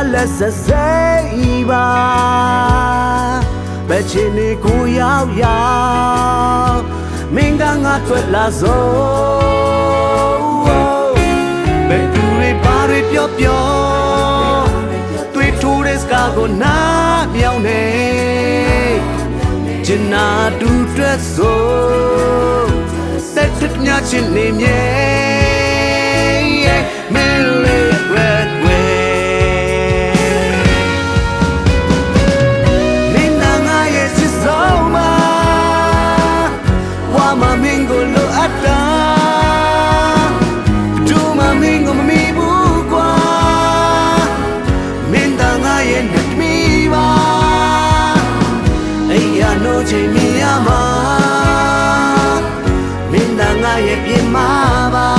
let's say ba bet chini ku yao yao mình đang ngã tuột là dấu bet tu re ba re pyo pyo tui thu re ska go na miao ne chin na tu tuột so set thit nya chin ne mye me le redချိန်မြင်ရမှာမင်းသာငါရဲ့ပြင်မှာပါ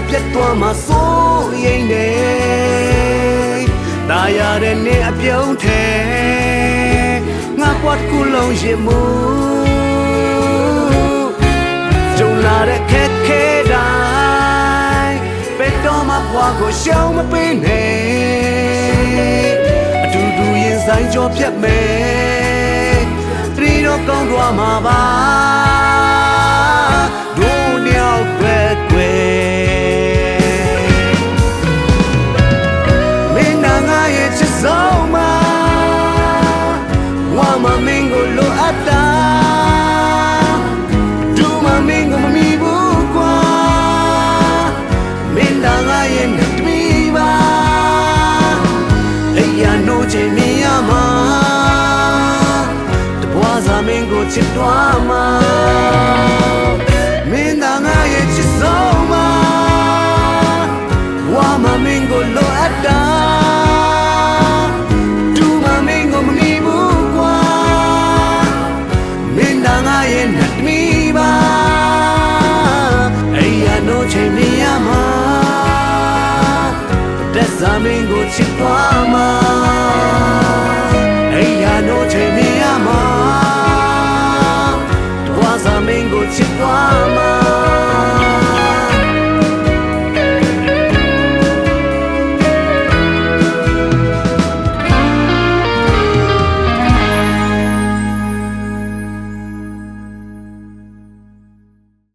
ပြတ်သွားမှာစိုးရိမ်နေဒါရတဲ့နေ့အပြုံးထဲငါကွက်ကူလုံးရင်မူကြုံလာတဲ့ခက်ခဲတိုင်းဘယ်တော့မှဘွားကိုရှောင်မပေးနဲ့အတူတူရင်ဆိုင်ကြောဖြတ်မယ်တရီတော့ကောင်းသွားမှာပါတို့ညောက်ပဲကွယ်ချိန်မြင်ရမှာတပွားစာမင်းကိုချစ်တော်မှာမင်းသာငါရဲ့ချစ်ဆုံးမှာဝါမမင်းကိုလိုအပ်တာဒူမမင်းကိုမမီဘူးကွာမင်းသာငါရဲ့နှတ်မီပါအဲ့ရနိုးချိန်မြင်ရမှာတက်စာမင်းကိုချစ်တော်မှာno te